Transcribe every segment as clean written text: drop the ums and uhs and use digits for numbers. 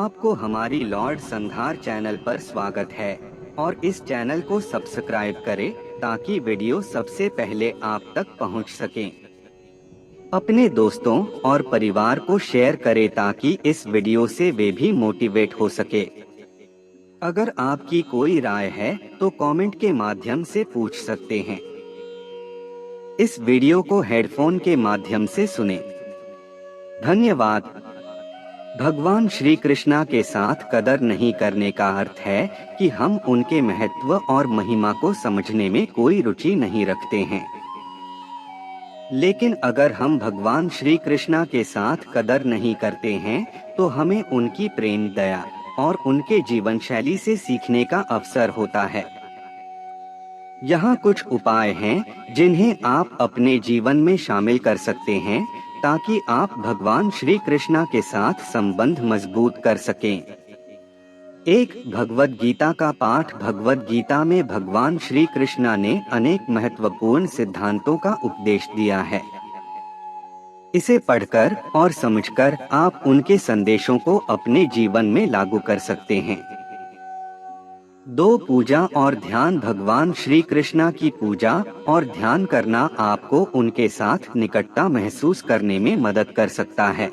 आपको हमारी Lord संधार channel पर स्वागत है और इस चैनल को सब्सक्राइब करें ताकि वीडियो सबसे पहले आप तक पहुंच सके। अपने दोस्तों और परिवार को शेयर करें ताकि इस वीडियो से वे भी मोटिवेट हो सके। अगर आपकी कोई राय है तो कमेंट के माध्यम से पूछ सकते हैं। इस वीडियो को हेडफोन के माध्यम से सुनें। धन्यवाद। भगवान श्री कृष्णा के साथ कदर नहीं करने का अर्थ है कि हम उनके महत्व और महिमा को समझने में कोई रुचि नहीं रखते हैं। लेकिन अगर हम भगवान श्री कृष्णा के साथ कदर नहीं करते हैं तो हमें उनकी प्रेम, दया और उनके जीवन शैली से सीखने का अवसर होता है। यहाँ कुछ उपाय हैं जिन्हें आप अपने जीवन में शामिल कर सकते हैं ताकि आप भगवान श्री कृष्णा के साथ संबंध मजबूत कर सकें। 1. भगवद गीता का पाठ। भगवद गीता में भगवान श्री कृष्णा ने अनेक महत्वपूर्ण सिद्धांतों का उपदेश दिया है। इसे पढ़कर और समझकर आप उनके संदेशों को अपने जीवन में लागू कर सकते हैं। 2. पूजा और ध्यान। भगवान श्री कृष्णा की पूजा और ध्यान करना आपको उनके साथ निकटता महसूस करने में मदद कर सकता है।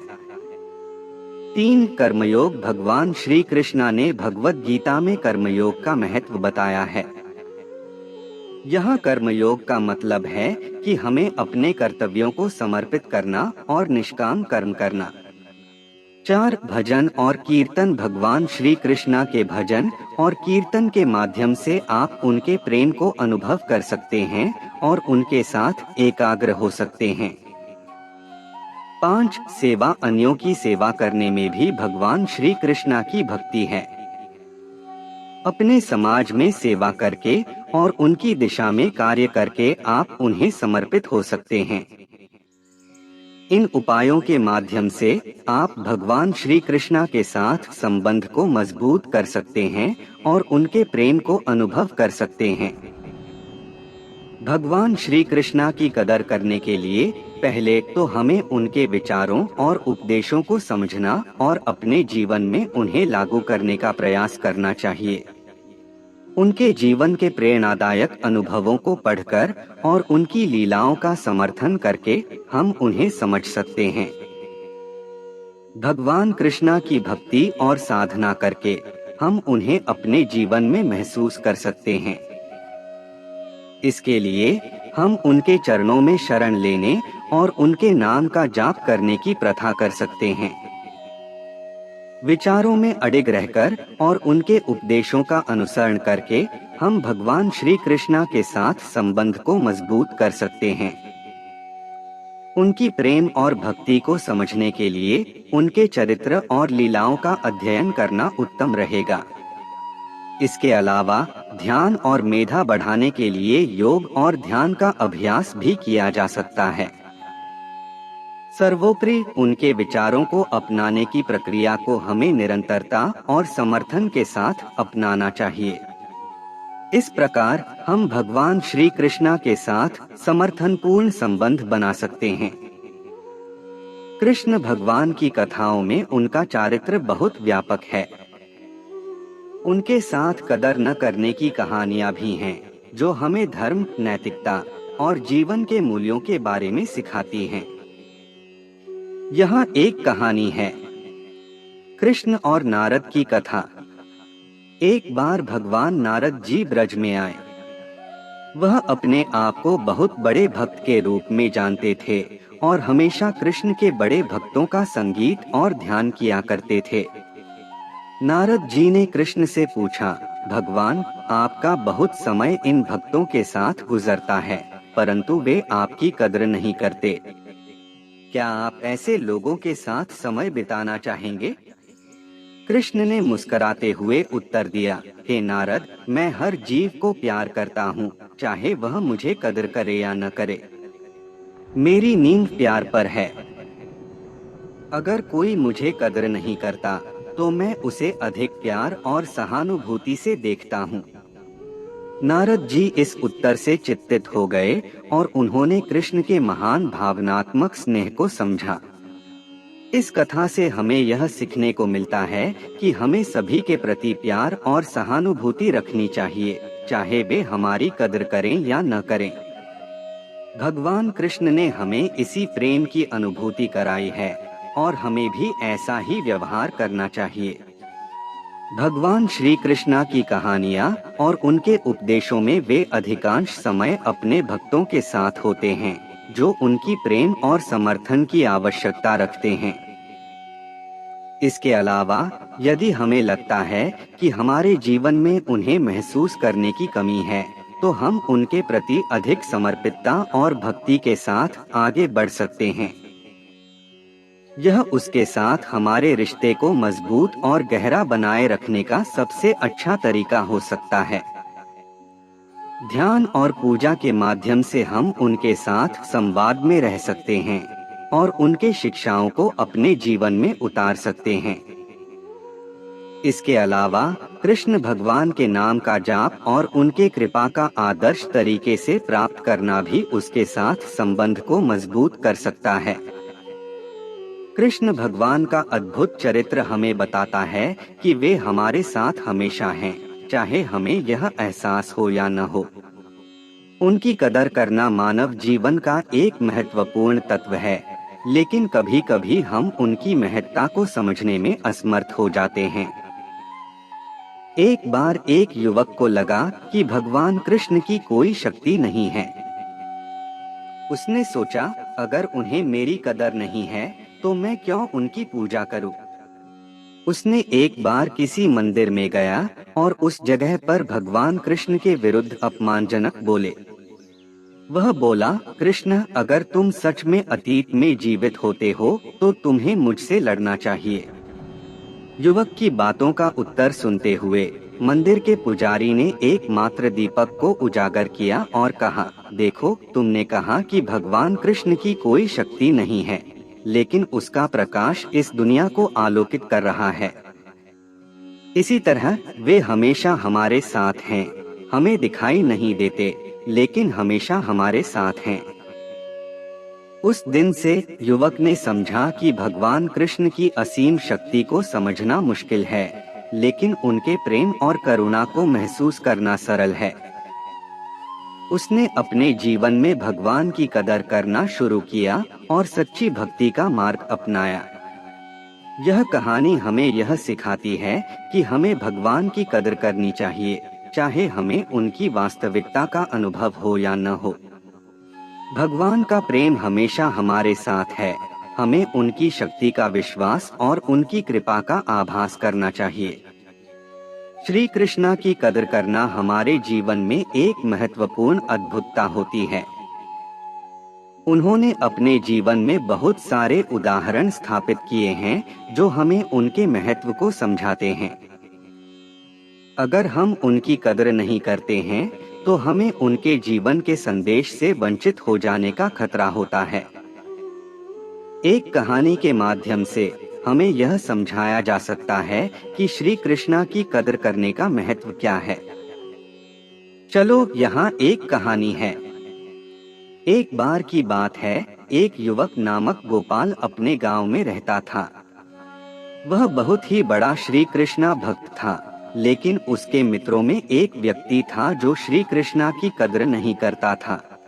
3. कर्मयोग। भगवान श्री कृष्णा ने भगवद गीता में कर्मयोग का महत्व बताया है। यह कर्मयोग का मतलब है कि हमें अपने कर्तव्यों को समर्पित करना और निष्काम कर्म करना। 4. भजन और कीर्तन। भगवान श्री कृष्णा के भजन और कीर्तन के माध्यम से आप उनके प्रेम को अनुभव कर सकते हैं और उनके साथ एकाग्र हो सकते हैं। 5. सेवा। अन्यों की सेवा करने में भी भगवान श्री कृष्णा की भक्ति है। अपने समाज में सेवा करके और उनकी दिशा में कार्य करके आप उन्हें समर्पित हो सकते हैं। इन उपायों के माध्यम से आप भगवान श्री कृष्णा के साथ संबंध को मजबूत कर सकते हैं और उनके प्रेम को अनुभव कर सकते हैं। भगवान श्री कृष्णा की कदर करने के लिए पहले तो हमें उनके विचारों और उपदेशों को समझना और अपने जीवन में उन्हें लागू करने का प्रयास करना चाहिए। उनके जीवन के प्रेरणादायक अनुभवों को पढ़कर और उनकी लीलाओं का समर्थन करके हम उन्हें समझ सकते हैं। भगवान कृष्णा की भक्ति और साधना करके हम उन्हें अपने जीवन में महसूस कर सकते हैं। इसके लिए हम उनके चरणों में शरण लेने और उनके नाम का जाप करने की प्रथा कर सकते हैं। विचारों में अडिग रहकर और उनके उपदेशों का अनुसरण करके हम भगवान श्री कृष्णा के साथ संबंध को मजबूत कर सकते हैं। उनकी प्रेम और भक्ति को समझने के लिए उनके चरित्र और लीलाओं का अध्ययन करना उत्तम रहेगा। इसके अलावा ध्यान और मेधा बढ़ाने के लिए योग और ध्यान का अभ्यास भी किया जा सकता है। सर्वोपरि उनके विचारों को अपनाने की प्रक्रिया को हमें निरंतरता और समर्थन के साथ अपनाना चाहिए। इस प्रकार हम भगवान श्री कृष्णा के साथ समर्थनपूर्ण संबंध बना सकते हैं। कृष्ण भगवान की कथाओं में उनका चारित्र बहुत व्यापक है। उनके साथ कदर न करने की कहानियां भी हैं, जो हमें धर्म, नैतिकता और जीवन के मूल्यों के बारे में सिखाती हैं। यहाँ एक कहानी है, कृष्ण और नारद की कथा। एक बार भगवान नारद जी ब्रज में आए। वह अपने आप को बहुत बड़े भक्त के रूप में जानते थे और हमेशा कृष्ण के बड़े भक्तों का संगीत और ध्यान किया करते थे। नारद जी ने कृष्ण से पूछा, भगवान, आपका बहुत समय इन भक्तों के साथ गुजरता है, परंतु वे आपकी कद्र नहीं करते। क्या आप ऐसे लोगों के साथ समय बिताना चाहेंगे? कृष्ण ने मुस्कुराते हुए उत्तर दिया, हे नारद, मैं हर जीव को प्यार करता हूँ, चाहे वह मुझे कदर करे या न करे। मेरी नींव प्यार पर है। अगर कोई मुझे कदर नहीं करता तो मैं उसे अधिक प्यार और सहानुभूति से देखता हूँ। नारद जी इस उत्तर से चित्तित हो गए और उन्होंने कृष्ण के महान भावनात्मक स्नेह को समझा। इस कथा से हमें यह सीखने को मिलता है कि हमें सभी के प्रति प्यार और सहानुभूति रखनी चाहिए, चाहे वे हमारी कदर करें या न करें। भगवान कृष्ण ने हमें इसी प्रेम की अनुभूति कराई है और हमें भी ऐसा ही व्यवहार करना चाहिए। भगवान श्री कृष्णा की कहानियाँ और उनके उपदेशों में वे अधिकांश समय अपने भक्तों के साथ होते हैं, जो उनकी प्रेम और समर्थन की आवश्यकता रखते हैं। इसके अलावा यदि हमें लगता है कि हमारे जीवन में उन्हें महसूस करने की कमी है, तो हम उनके प्रति अधिक समर्पितता और भक्ति के साथ आगे बढ़ सकते हैं। यह उसके साथ हमारे रिश्ते को मजबूत और गहरा बनाए रखने का सबसे अच्छा तरीका हो सकता है। ध्यान और पूजा के माध्यम से हम उनके साथ संवाद में रह सकते हैं और उनके शिक्षाओं को अपने जीवन में उतार सकते हैं। इसके अलावा कृष्ण भगवान के नाम का जाप और उनके कृपा का आदर्श तरीके से प्राप्त करना भी उसके साथ संबंध को मजबूत कर सकता है। कृष्ण भगवान का अद्भुत चरित्र हमें बताता है कि वे हमारे साथ हमेशा हैं, चाहे हमें यह एहसास हो या न हो। उनकी कदर करना मानव जीवन का एक महत्वपूर्ण तत्व है, लेकिन कभी-कभी हम उनकी महत्ता को समझने में असमर्थ हो जाते हैं। एक बार एक युवक को लगा कि भगवान कृष्ण की कोई शक्ति नहीं है। उसने सोचा, अगर उन्हें मेरी कदर नहीं है, तो मैं क्यों उनकी पूजा करूं? उसने एक बार किसी मंदिर में गया और उस जगह पर भगवान कृष्ण के विरुद्ध अपमानजनक बोले। वह बोला, कृष्ण, अगर तुम सच में अतीत में जीवित होते हो, तो तुम्हें मुझसे लड़ना चाहिए। युवक की बातों का उत्तर सुनते हुए मंदिर के पुजारी ने एकमात्र दीपक को उजागर किया और कहा, देखो, तुमने कहा कि भगवान कृष्ण की कोई शक्ति नहीं है, लेकिन उसका प्रकाश इस दुनिया को आलोकित कर रहा है। इसी तरह वे हमेशा हमारे साथ हैं, हमें दिखाई नहीं देते, लेकिन हमेशा हमारे साथ हैं। उस दिन से युवक ने समझा कि भगवान कृष्ण की असीम शक्ति को समझना मुश्किल है, लेकिन उनके प्रेम और करुणा को महसूस करना सरल है। उसने अपने जीवन में भगवान की कदर करना शुरू किया और सच्ची भक्ति का मार्ग अपनाया। यह कहानी हमें यह सिखाती है कि हमें भगवान की कदर करनी चाहिए, चाहे हमें उनकी वास्तविकता का अनुभव हो या न हो। भगवान का प्रेम हमेशा हमारे साथ है, हमें उनकी शक्ति का विश्वास और उनकी कृपा का आभास करना चाहिए। श्री कृष्णा की कदर करना हमारे जीवन में एक महत्वपूर्ण अद्भुतता होती है। उन्होंने अपने जीवन में बहुत सारे उदाहरण स्थापित किए हैं जो हमें उनके महत्व को समझाते हैं। अगर हम उनकी कदर नहीं करते हैं, तो हमें उनके जीवन के संदेश से वंचित हो जाने का खतरा होता है। एक कहानी के माध्यम से हमें यह समझाया जा सकता है कि श्री कृष्णा की कदर करने का महत्व क्या है। चलो, यहाँ एक कहानी है। एक बार की बात है, एक युवक नामक गोपाल अपने गांव में रहता था। वह बहुत ही बड़ा श्री कृष्णा भक्त था, लेकिन उसके मित्रों में एक व्यक्ति था जो श्री कृष्णा की कदर नहीं करता था।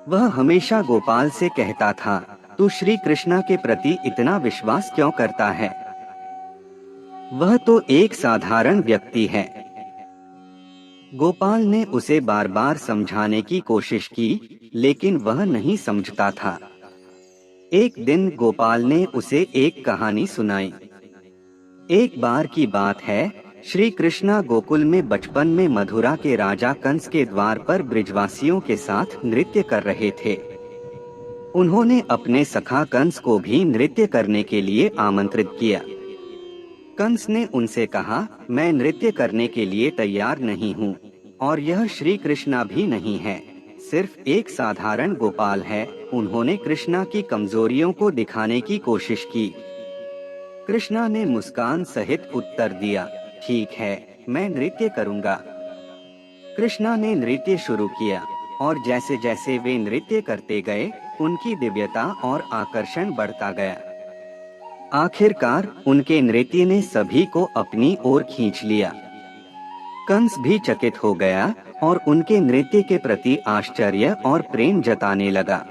वह हमेशा गोपाल से कहता था, तू श्री कृष्णा के प्रति इतना विश्वास क्यों करता है? वह तो एक साधारण व्यक्ति है। गोपाल ने उसे बार बार समझाने की कोशिश की, लेकिन वह नहीं समझता था। एक दिन गोपाल ने उसे एक कहानी सुनाई। एक बार की बात है, श्री कृष्णा गोकुल में बचपन में मथुरा के राजा कंस के द्वार पर ब्रिजवासियों के साथ नृत्य कर रहे थे। उन्होंने अपने सखा कंस को भी नृत्य करने के लिए आमंत्रित किया। कंस ने उनसे कहा, मैं नृत्य करने के लिए तैयार नहीं हूँ, और यह श्री कृष्णा भी नहीं है, सिर्फ एक साधारण गोपाल है। उन्होंने कृष्णा की कमजोरियों को दिखाने की कोशिश की। कृष्णा ने मुस्कान सहित उत्तर दिया, ठीक है, मैं नृत्य करूँगा। कृष्णा ने नृत्य शुरू किया, और जैसे जैसे वे नृत्य करते गए, उनकी दिव्यता और आकर्षण बढ़ता गया। आखिरकार उनके नृत्य ने सभी को अपनी ओर खींच लिया। कंस भी चकित हो गया और उनके नृत्य के प्रति आश्चर्य और प्रेम जताने लगा।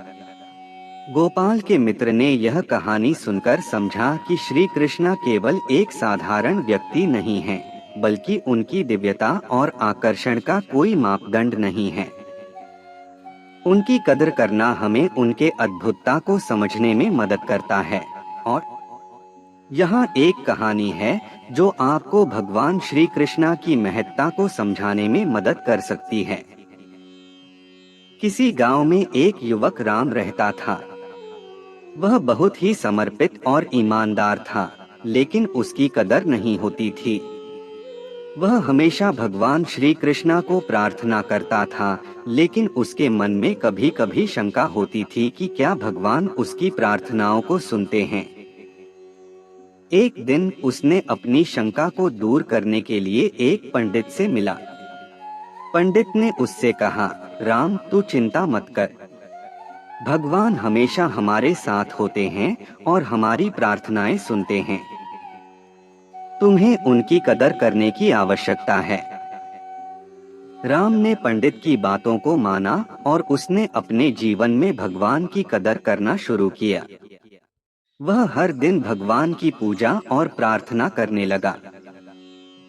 गोपाल के मित्र ने यह कहानी सुनकर समझा कि श्री कृष्ण केवल एक साधारण व्यक्ति नहीं है, बल्कि उनकी दिव्यता और आकर्षण का कोई मापदंड नहीं है। उनकी कदर करना हमें उनके अद्भुतता को समझने में मदद करता है। और यहाँ एक कहानी है जो आपको भगवान श्री कृष्ण की महत्ता को समझाने में मदद कर सकती है। किसी गांव में एक युवक राम रहता था। वह बहुत ही समर्पित और ईमानदार था, लेकिन उसकी कदर नहीं होती थी। वह हमेशा भगवान श्री कृष्ण को प्रार्थना करता था, लेकिन उसके मन में कभी कभी शंका होती थी कि क्या भगवान उसकी प्रार्थनाओं को सुनते हैं। एक दिन उसने अपनी शंका को दूर करने के लिए एक पंडित से मिला। पंडित ने उससे कहा, राम, तू चिंता मत कर। भगवान हमेशा हमारे साथ होते हैं और हमारी प्रार्थनाएं सुनते हैं। तुम्हें उनकी कदर करने की आवश्यकता है। राम ने पंडित की बातों को माना और उसने अपने जीवन में भगवान की कदर करना शुरू किया। वह हर दिन भगवान की पूजा और प्रार्थना करने लगा।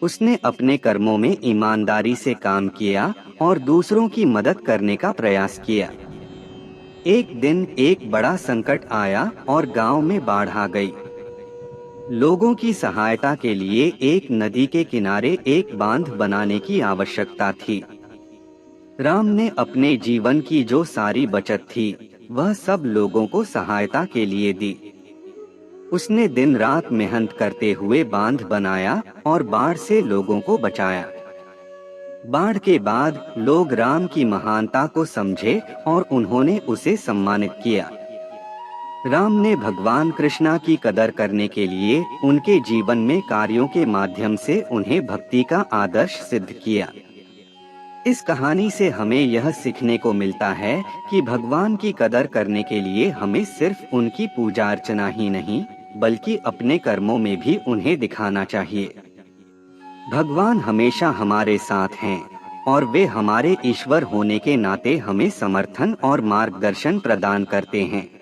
उसने अपने कर्मों में ईमानदारी से काम किया और दूसरों की मदद करने का प्रयास किया। एक दिन एक बड़ा संकट आया और गांव में बाढ़ आ गई। लोगों की सहायता के लिए एक नदी के किनारे एक बांध बनाने की आवश्यकता थी। राम ने अपने जीवन की जो सारी बचत थी, वह सब लोगों को सहायता के लिए दी। उसने दिन रात मेहनत करते हुए बांध बनाया और बाढ़ से लोगों को बचाया। बाढ़ के बाद लोग राम की महानता को समझे और उन्होंने उसे सम्मानित किया। राम ने भगवान कृष्णा की कदर करने के लिए उनके जीवन में कार्यों के माध्यम से उन्हें भक्ति का आदर्श सिद्ध किया। इस कहानी से हमें यह सीखने को मिलता है कि भगवान की कदर करने के लिए हमें सिर्फ उनकी पूजा अर्चना ही नहीं, बल्कि अपने कर्मों में भी उन्हें दिखाना चाहिए। भगवान हमेशा हमारे साथ हैं और वे हमारे ईश्वर होने के नाते हमें समर्थन और मार्गदर्शन प्रदान करते हैं।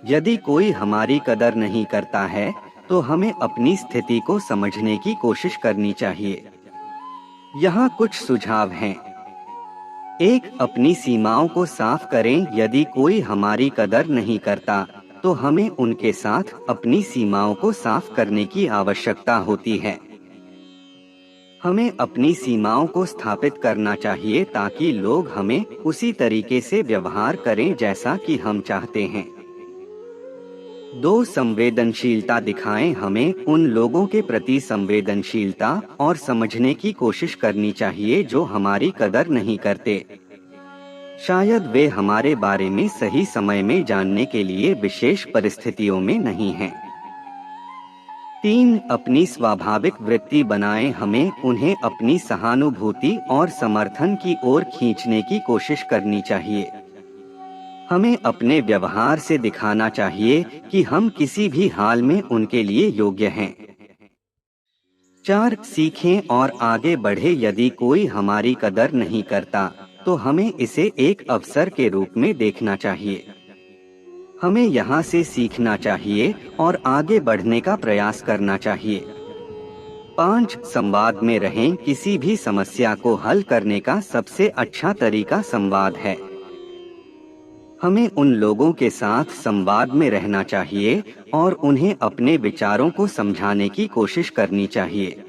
यदि कोई हमारी कदर नहीं करता है, तो हमें अपनी स्थिति को समझने की कोशिश करनी चाहिए। यहाँ कुछ सुझाव हैं। 1. अपनी सीमाओं को साफ करें। यदि कोई हमारी कदर नहीं करता, तो हमें उनके साथ अपनी सीमाओं को साफ करने की आवश्यकता होती है। हमें अपनी सीमाओं को स्थापित करना चाहिए ताकि लोग हमें उसी तरीके से व्यवहार करें जैसा कि हम चाहते हैं। 2. संवेदनशीलता दिखाएं। हमें उन लोगों के प्रति संवेदनशीलता और समझने की कोशिश करनी चाहिए जो हमारी कदर नहीं करते। शायद वे हमारे बारे में सही समय में जानने के लिए विशेष परिस्थितियों में नहीं हैं। 3. अपनी स्वाभाविक वृत्ति बनाएं। हमें उन्हें अपनी सहानुभूति और समर्थन की ओर खींचने की कोशिश करनी चाहिए। हमें अपने व्यवहार से दिखाना चाहिए कि हम किसी भी हाल में उनके लिए योग्य हैं। 4. सीखें और आगे बढ़े। यदि कोई हमारी कदर नहीं करता, तो हमें इसे एक अवसर के रूप में देखना चाहिए। हमें यहाँ से सीखना चाहिए और आगे बढ़ने का प्रयास करना चाहिए। 5. संवाद में रहें। किसी भी समस्या को हल करने का सबसे अच्छा तरीका संवाद है। हमें उन लोगों के साथ संवाद में रहना चाहिए और उन्हें अपने विचारों को समझाने की कोशिश करनी चाहिए।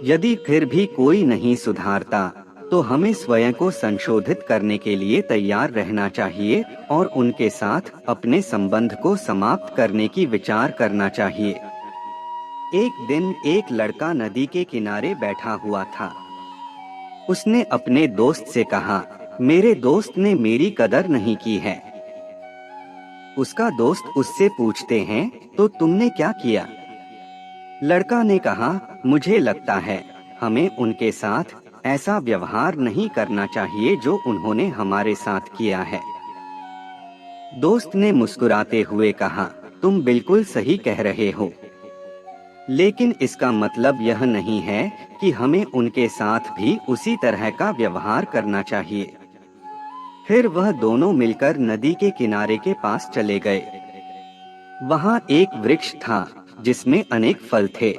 यदि फिर भी कोई नहीं सुधारता, तो हमें स्वयं को संशोधित करने के लिए तैयार रहना चाहिए और उनके साथ अपने संबंध को समाप्त करने की विचार करना चाहिए। एक दिन एक लड़का नदी के किनारे बैठा हुआ था। उसने अपने दोस्त से कहा, मेरे दोस्त ने मेरी कदर नहीं की है। उसका दोस्त उससे पूछते हैं, तो तुमने क्या किया? लड़का ने कहा, मुझे लगता है हमें उनके साथ ऐसा व्यवहार नहीं करना चाहिए जो उन्होंने हमारे साथ किया है। दोस्त ने मुस्कुराते हुए कहा, तुम बिल्कुल सही कह रहे हो। लेकिन इसका मतलब यह नहीं है कि हमें उनके साथ भी उसी तरह का व्यवहार करना चाहिए। फिर वह दोनों मिलकर नदी के किनारे के पास चले गए। वहाँ एक वृक्ष था जिसमें अनेक फल थे।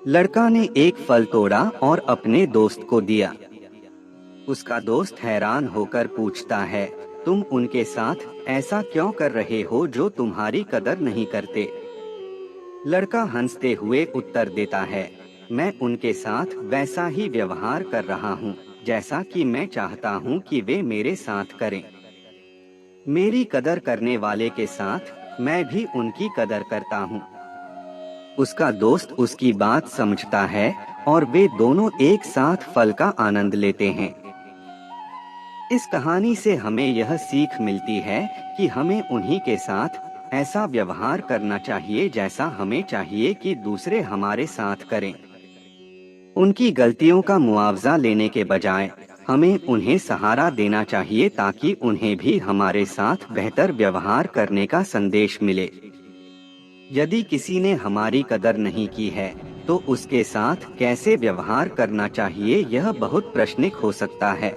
लड़का ने एक फल तोड़ा और अपने दोस्त को दिया। उसका दोस्त हैरान होकर पूछता है, तुम उनके साथ ऐसा क्यों कर रहे हो जो तुम्हारी कदर नहीं करते? लड़का हंसते हुए उत्तर देता है, मैं उनके साथ वैसा ही व्यवहार कर रहा हूँ जैसा कि मैं चाहता हूँ कि वे मेरे साथ करें। मेरी कदर करने वाले के साथ मैं भी उनकी कदर करता हूँ। उसका दोस्त उसकी बात समझता है और वे दोनों एक साथ फल का आनंद लेते हैं। इस कहानी से हमें यह सीख मिलती है कि हमें उन्हीं के साथ ऐसा व्यवहार करना चाहिए जैसा हमें चाहिए कि दूसरे हमारे साथ करें। उनकी गलतियों का मुआवजा लेने के बजाय हमें उन्हें सहारा देना चाहिए ताकि उन्हें भी हमारे साथ बेहतर व्यवहार करने का संदेश मिले। यदि किसी ने हमारी कदर नहीं की है तो उसके साथ कैसे व्यवहार करना चाहिए, यह बहुत प्रश्निक हो सकता है।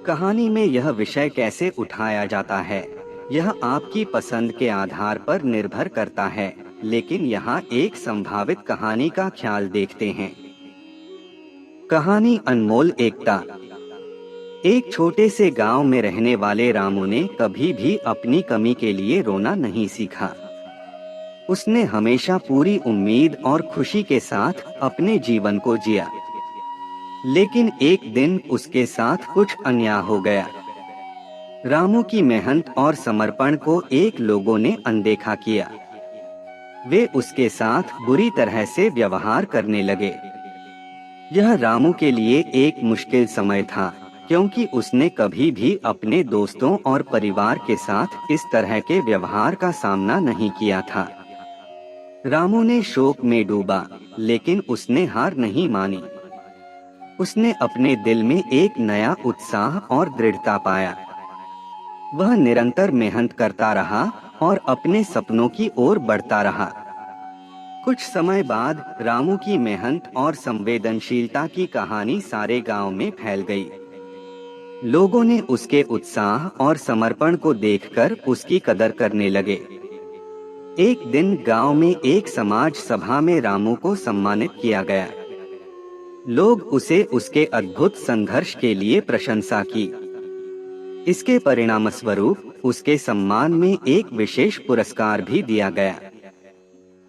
कहानी में यह विषय कैसे उठाया जाता है यह आपकी पसंद के आधार पर निर्भर करता है, लेकिन यहाँ एक संभावित कहानी का ख्याल देखते हैं। कहानी अनमोल एकता। एक छोटे से गांव में रहने वाले रामू ने कभी भी अपनी कमी के लिए रोना नहीं सीखा। उसने हमेशा पूरी उम्मीद और खुशी के साथ अपने जीवन को जिया। लेकिन एक दिन उसके साथ कुछ अन्याय हो गया। रामू की मेहनत और समर्पण को एक लोगों ने अनदेखा किया। वे उसके साथ बुरी तरह से व्यवहार करने लगे। यह रामू के लिए एक मुश्किल समय था, क्योंकि उसने कभी भी अपने दोस्तों और परिवार के साथ इस तरह के व्यवहार का सामना नहीं किया था। रामू ने शोक में डूबा, लेकिन उसने हार नहीं मानी। उसने अपने दिल में एक नया उत्साह और दृढ़ता पाया। वह निरंतर मेहनत करता रहा और अपने सपनों की ओर बढ़ता रहा। कुछ समय बाद रामू की मेहनत और संवेदनशीलता की कहानी सारे गांव में फैल गई। लोगों ने उसके उत्साह और समर्पण को देखकर उसकी कदर करने लगे। एक दिन गांव में एक समाज सभा में रामू को सम्मानित किया गया। लोग उसे उसके अद्भुत संघर्ष के लिए प्रशंसा की। इसके परिणामस्वरूप उसके सम्मान में एक विशेष पुरस्कार भी दिया गया।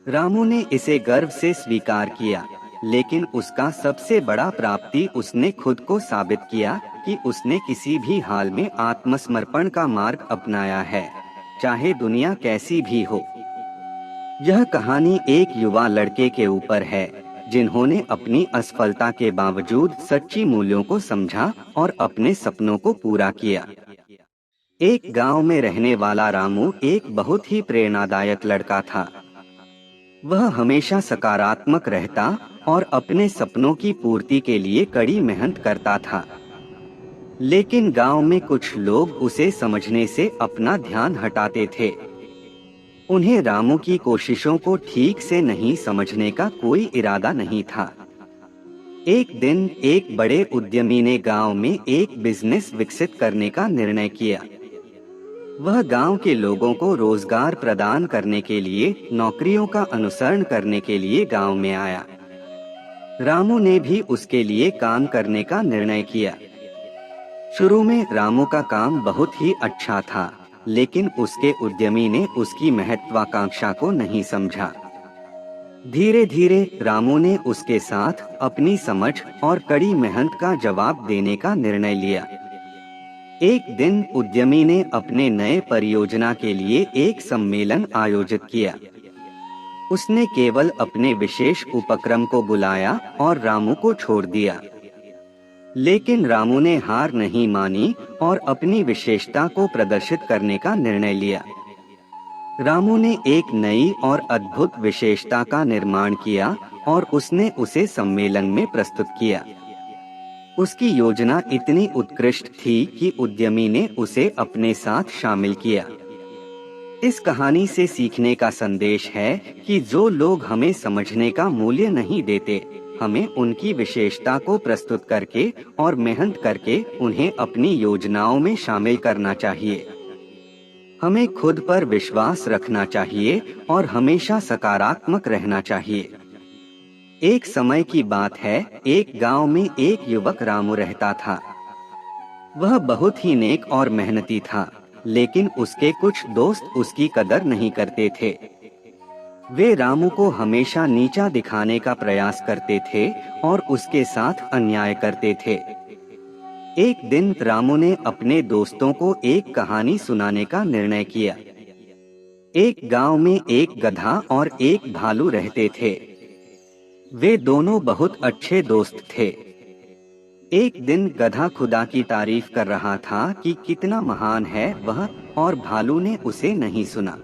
रामू ने इसे गर्व से स्वीकार किया, लेकिन उसका सबसे बड़ा प्राप्ति उसने खुद को साबित किया कि उसने किसी भी हाल में आत्मसमर्पण का मार्ग अपनाया है, चाहे दुनिया कैसी भी हो। यह कहानी एक युवा लड़के के ऊपर है जिन्होंने अपनी असफलता के बावजूद सच्ची मूल्यों को समझा और अपने सपनों को पूरा किया। एक गांव में रहने वाला रामू एक बहुत ही प्रेरणादायक लड़का था। वह हमेशा सकारात्मक रहता और अपने सपनों की पूर्ति के लिए कड़ी मेहनत करता था। लेकिन गांव में कुछ लोग उसे समझने से अपना ध्यान हटाते थे। उन्हें रामू की कोशिशों को ठीक से नहीं समझने का कोई इरादा नहीं था। एक दिन एक बड़े उद्यमी ने गांव में एक बिजनेस विकसित करने का निर्णय किया। वह गांव के लोगों को रोजगार प्रदान करने के लिए नौकरियों का अनुसरण करने के लिए गांव में आया। रामू ने भी उसके लिए काम करने का निर्णय किया। शुरू में रामू का काम बहुत ही अच्छा था, लेकिन उसके उद्यमी ने उसकी महत्वाकांक्षा को नहीं समझा। धीरे धीरे रामू ने उसके साथ अपनी समझ और कड़ी मेहनत का जवाब देने का निर्णय लिया। एक दिन उद्यमी ने अपने नए परियोजना के लिए एक सम्मेलन आयोजित किया। उसने केवल अपने विशेष उपक्रम को बुलाया और रामू को छोड़ दिया। लेकिन रामू ने हार नहीं मानी और अपनी विशेषता को प्रदर्शित करने का निर्णय लिया। रामू ने एक नई और अद्भुत विशेषता का निर्माण किया और उसने उसे सम्मेलन में प्रस्तुत किया। उसकी योजना इतनी उत्कृष्ट थी कि उद्यमी ने उसे अपने साथ शामिल किया। इस कहानी से सीखने का संदेश है कि जो लोग हमें समझने का मूल्य नहीं देते, हमें उनकी विशेषता को प्रस्तुत करके और मेहनत करके उन्हें अपनी योजनाओं में शामिल करना चाहिए। हमें खुद पर विश्वास रखना चाहिए और हमेशा सकारात्मक रहना चाहिए। एक समय की बात है, एक गांव में एक युवक रामू रहता था। वह बहुत ही नेक और मेहनती था, लेकिन उसके कुछ दोस्त उसकी कदर नहीं करते थे। वे रामू को हमेशा नीचा दिखाने का प्रयास करते थे और उसके साथ अन्याय करते थे। एक दिन रामू ने अपने दोस्तों को एक कहानी सुनाने का निर्णय किया। एक गांव में एक गधा और एक भालू रहते थे। वे दोनों बहुत अच्छे दोस्त थे। एक दिन गधा खुदा की तारीफ कर रहा था कि कितना महान है वह, और भालू ने उसे नहीं सुना।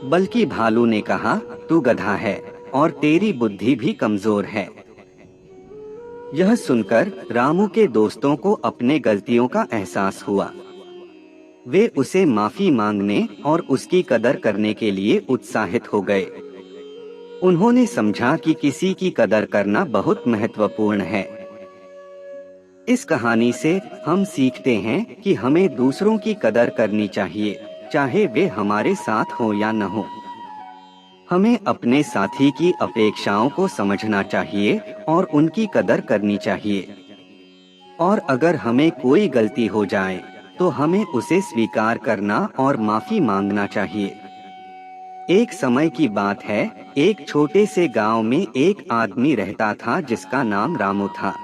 बल्कि भालू ने कहा, तू गधा है और तेरी बुद्धि भी कमजोर है। यह सुनकर रामू के दोस्तों को अपने गलतियों का एहसास हुआ। वे उसे माफी मांगने और उसकी कदर करने के लिए उत्साहित हो गए। उन्होंने समझा कि किसी की कदर करना बहुत महत्वपूर्ण है। इस कहानी से हम सीखते हैं कि हमें दूसरों की कदर करनी चाहिए, चाहे वे हमारे साथ हो या न हो। हमें अपने साथी की अपेक्षाओं को समझना चाहिए और उनकी कदर करनी चाहिए। और अगर हमें कोई गलती हो जाए, तो हमें उसे स्वीकार करना और माफी मांगना चाहिए। एक समय की बात है, एक छोटे से गांव में एक आदमी रहता था जिसका नाम रामू था।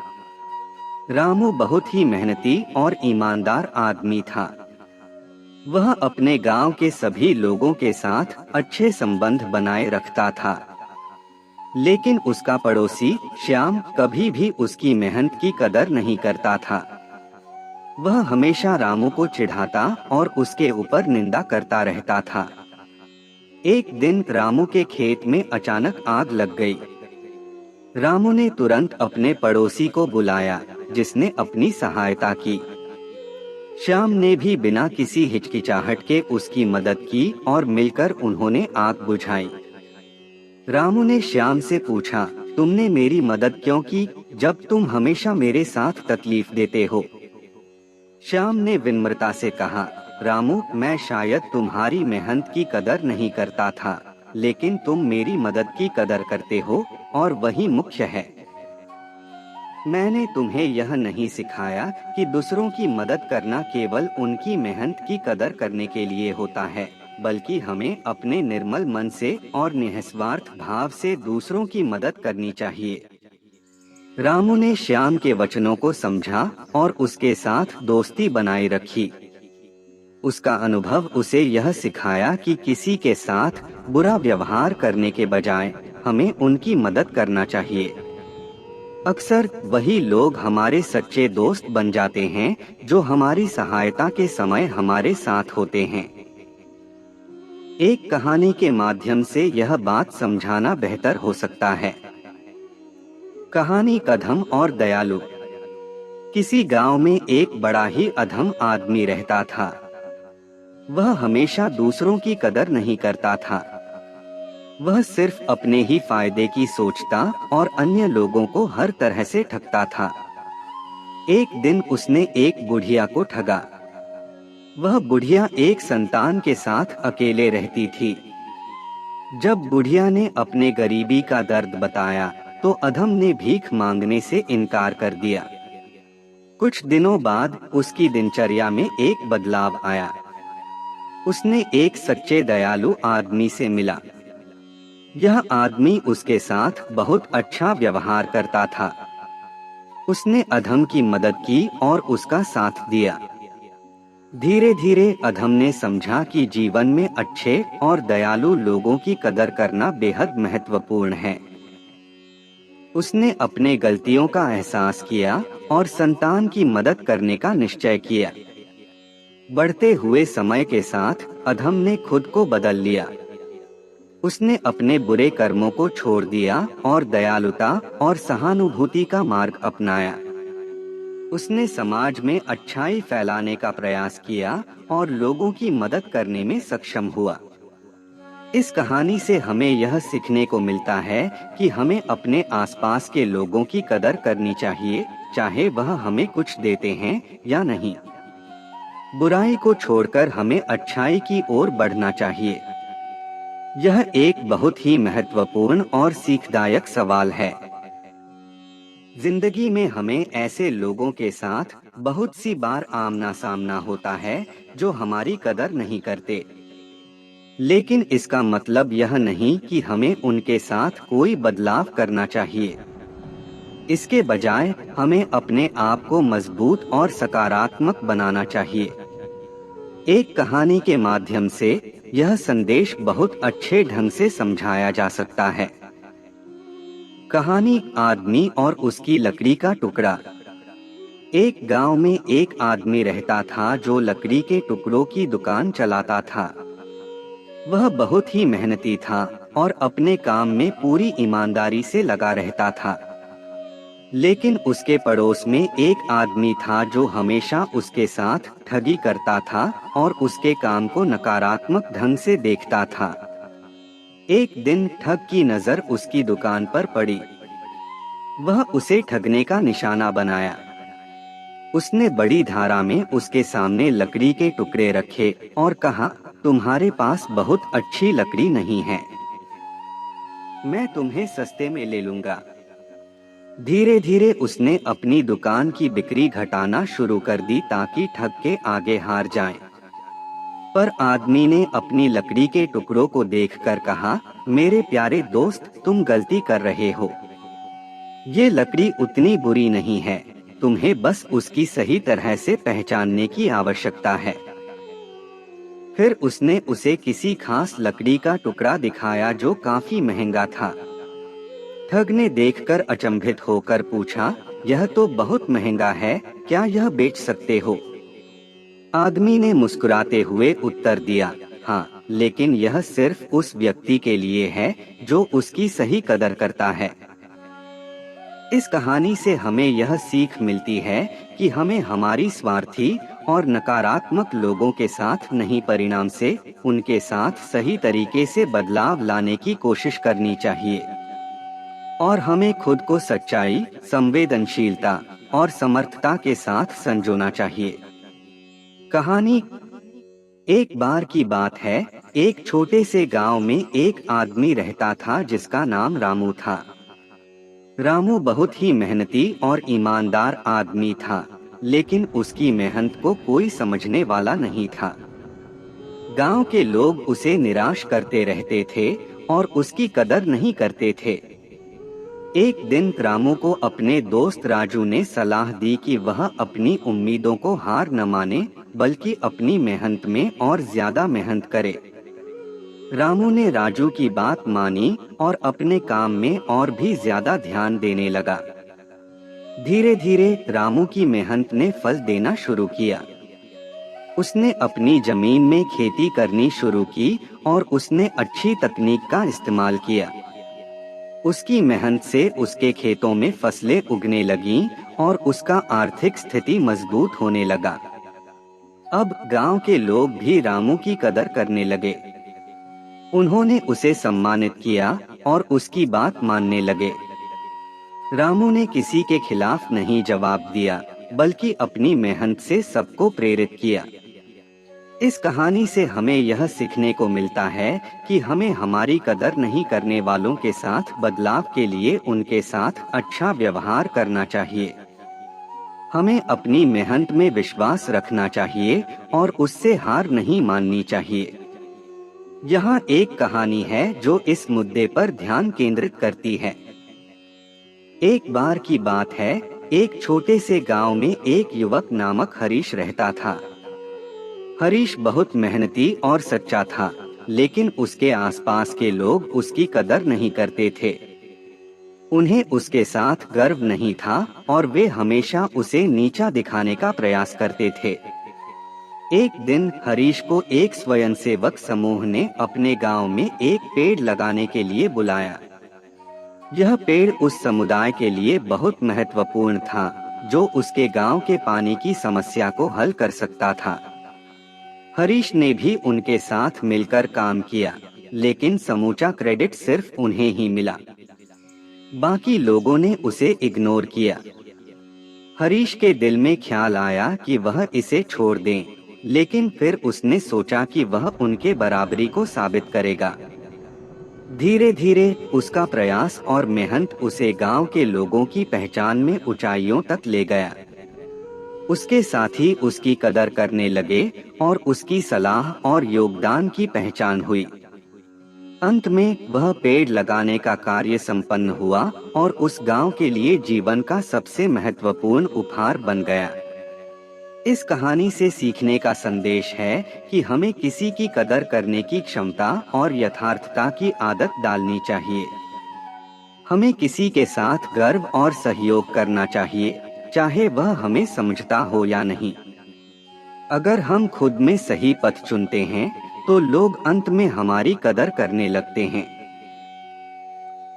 रामू बहुत ही मेहनती और ईमानदार आदमी था। वह अपने गांव के सभी लोगों के साथ अच्छे संबंध बनाए रखता था। लेकिन उसका पड़ोसी श्याम कभी भी उसकी मेहनत की कदर नहीं करता था। वह हमेशा रामू को चिढ़ाता और उसके ऊपर निंदा करता रहता था। एक दिन रामू के खेत में अचानक आग लग गई। रामू ने तुरंत अपने पड़ोसी को बुलाया, जिसने अपनी सहायता की। श्याम ने भी बिना किसी हिचकिचाहट के उसकी मदद की और मिलकर उन्होंने आग बुझाई। रामू ने श्याम से पूछा, तुमने मेरी मदद क्यों की, जब तुम हमेशा मेरे साथ तकलीफ देते हो? श्याम ने विनम्रता से कहा, रामू, मैं शायद तुम्हारी मेहनत की कदर नहीं करता था, लेकिन तुम मेरी मदद की कदर करते हो और वही मुख्य है। मैंने तुम्हें यह नहीं सिखाया कि दूसरों की मदद करना केवल उनकी मेहनत की कदर करने के लिए होता है, बल्कि हमें अपने निर्मल मन से और निस्वार्थ भाव से दूसरों की मदद करनी चाहिए। रामू ने श्याम के वचनों को समझा और उसके साथ दोस्ती बनाए रखी। उसका अनुभव उसे यह सिखाया कि किसी के साथ बुरा व्यवहार करने के बजाय हमें उनकी मदद करना चाहिए। अक्सर वही लोग हमारे सच्चे दोस्त बन जाते हैं जो हमारी सहायता के समय हमारे साथ होते हैं। एक कहानी के माध्यम से यह बात समझाना बेहतर हो सकता है। कहानी अधम और दयालु। किसी गांव में एक बड़ा ही अधम आदमी रहता था। वह हमेशा दूसरों की कदर नहीं करता था। वह सिर्फ अपने ही फायदे की सोचता और अन्य लोगों को हर तरह से ठगता था। एक दिन उसने एक बुढ़िया को ठगा। वह बुढ़िया एक संतान के साथ अकेले रहती थी। जब बुढ़िया ने अपने गरीबी का दर्द बताया, तो अधम ने भीख मांगने से इनकार कर दिया। कुछ दिनों बाद उसकी दिनचर्या में एक बदलाव आया। उसने एक सच्चे दयालु आदमी से मिला। यह आदमी उसके साथ बहुत अच्छा व्यवहार करता था। उसने अधम की मदद की और उसका साथ दिया। धीरे धीरे अधम ने समझा कि जीवन में अच्छे और दयालु लोगों की कदर करना बेहद महत्वपूर्ण है। उसने अपने गलतियों का एहसास किया और संतान की मदद करने का निश्चय किया। बढ़ते हुए समय के साथ अधम ने खुद को बदल लिया। उसने अपने बुरे कर्मों को छोड़ दिया और दयालुता और सहानुभूति का मार्ग अपनाया। उसने समाज में अच्छाई फैलाने का प्रयास किया और लोगों की मदद करने में सक्षम हुआ। इस कहानी से हमें यह सीखने को मिलता है कि हमें अपने आसपास के लोगों की कदर करनी चाहिए, चाहे वह हमें कुछ देते हैं या नहीं। बुराई को छोड़कर हमें अच्छाई की ओर बढ़ना चाहिए। यह एक बहुत ही महत्वपूर्ण और सीखदायक सवाल है। जिंदगी में हमें ऐसे लोगों के साथ बहुत सी बार आमना सामना होता है जो हमारी कदर नहीं करते। लेकिन इसका मतलब यह नहीं कि हमें उनके साथ कोई बदलाव करना चाहिए। इसके बजाय हमें अपने आप को मजबूत और सकारात्मक बनाना चाहिए। एक कहानी के माध्यम से यह संदेश बहुत अच्छे ढंग से समझाया जा सकता है। कहानी आदमी और उसकी लकड़ी का टुकड़ा। एक गांव में एक आदमी रहता था जो लकड़ी के टुकड़ों की दुकान चलाता था। वह बहुत ही मेहनती था और अपने काम में पूरी ईमानदारी से लगा रहता था। लेकिन उसके पड़ोस में एक आदमी था जो हमेशा उसके साथ ठगी करता था और उसके काम को नकारात्मक ढंग से देखता था। एक दिन ठग की नजर उसकी दुकान पर पड़ी। वह उसे ठगने का निशाना बनाया। उसने बड़ी धारा में उसके सामने लकड़ी के टुकड़े रखे और कहा, तुम्हारे पास बहुत अच्छी लकड़ी नहीं है, मैं तुम्हें सस्ते में ले लूंगा। धीरे धीरे उसने अपनी दुकान की बिक्री घटाना शुरू कर दी ताकि ठग के आगे हार जाए। पर आदमी ने अपनी लकड़ी के टुकड़ों को देखकर कहा, मेरे प्यारे दोस्त, तुम गलती कर रहे हो। ये लकड़ी उतनी बुरी नहीं है, तुम्हें बस उसकी सही तरह से पहचानने की आवश्यकता है। फिर उसने उसे किसी खास लकड़ी का टुकड़ा दिखाया जो काफी महंगा था। ठग ने देखकर अचंभित होकर पूछा, यह तो बहुत महंगा है, क्या यह बेच सकते हो? आदमी ने मुस्कुराते हुए उत्तर दिया, हाँ, लेकिन यह सिर्फ उस व्यक्ति के लिए है जो उसकी सही कदर करता है। इस कहानी से हमें यह सीख मिलती है कि हमें हमारी स्वार्थी और नकारात्मक लोगों के साथ नहीं, परिणाम से उनके साथ सही तरीके से बदलाव लाने की कोशिश करनी चाहिए। और हमें खुद को सच्चाई, संवेदनशीलता और समर्थता के साथ संजोना चाहिए। कहानी। एक बार की बात है, एक छोटे से गांव में एक आदमी रहता था जिसका नाम रामू था। रामू बहुत ही मेहनती और ईमानदार आदमी था, लेकिन उसकी मेहनत को कोई समझने वाला नहीं था। गांव के लोग उसे निराश करते रहते थे और उसकी कदर नहीं करते थे। एक दिन रामू को अपने दोस्त राजू ने सलाह दी कि वह अपनी उम्मीदों को हार न माने, बल्कि अपनी मेहनत में और ज्यादा मेहनत करे। रामू ने राजू की बात मानी और अपने काम में और भी ज्यादा ध्यान देने लगा। धीरे धीरे रामू की मेहनत ने फल देना शुरू किया। उसने अपनी जमीन में खेती करनी शुरू की और उसने अच्छी तकनीक का इस्तेमाल किया। उसकी मेहनत से उसके खेतों में फसलें उगने लगीं और उसका आर्थिक स्थिति मजबूत होने लगा। अब गांव के लोग भी रामू की कदर करने लगे। उन्होंने उसे सम्मानित किया और उसकी बात मानने लगे। रामू ने किसी के खिलाफ नहीं जवाब दिया, बल्कि अपनी मेहनत से सबको प्रेरित किया। इस कहानी से हमें यह सीखने को मिलता है कि हमें हमारी कदर नहीं करने वालों के साथ बदलाव के लिए उनके साथ अच्छा व्यवहार करना चाहिए। हमें अपनी मेहनत में विश्वास रखना चाहिए और उससे हार नहीं माननी चाहिए। यहाँ एक कहानी है जो इस मुद्दे पर ध्यान केंद्रित करती है। एक बार की बात है, एक छोटे से गांव में एक युवक नामक हरीश रहता था। हरीश बहुत मेहनती और सच्चा था, लेकिन उसके आसपास के लोग उसकी कदर नहीं करते थे। उन्हें उसके साथ गर्व नहीं था और वे हमेशा उसे नीचा दिखाने का प्रयास करते थे। एक दिन हरीश को एक स्वयंसेवक समूह ने अपने गांव में एक पेड़ लगाने के लिए बुलाया। यह पेड़ उस समुदाय के लिए बहुत महत्वपूर्ण था, जो उसके गांव के पानी की समस्या को हल कर सकता था। हरीश ने भी उनके साथ मिलकर काम किया, लेकिन समूचा क्रेडिट सिर्फ उन्हें ही मिला। बाकी लोगों ने उसे इग्नोर किया। हरीश के दिल में ख्याल आया कि वह इसे छोड़ दें, लेकिन फिर उसने सोचा कि वह उनके बराबरी को साबित करेगा। धीरे धीरे उसका प्रयास और मेहनत उसे गांव के लोगों की पहचान में ऊंचाइयों तक ले गया। उसके साथी उसकी कदर करने लगे और उसकी सलाह और योगदान की पहचान हुई। अंत में वह पेड़ लगाने का कार्य संपन्न हुआ और उस गांव के लिए जीवन का सबसे महत्वपूर्ण उपहार बन गया। इस कहानी से सीखने का संदेश है कि हमें किसी की कदर करने की क्षमता और यथार्थता की आदत डालनी चाहिए। हमें किसी के साथ गर्व और सहयोग करना चाहिए, चाहे वह हमें समझता हो या नहीं। अगर हम खुद में सही पथ चुनते हैं, तो लोग अंत में हमारी कदर करने लगते हैं।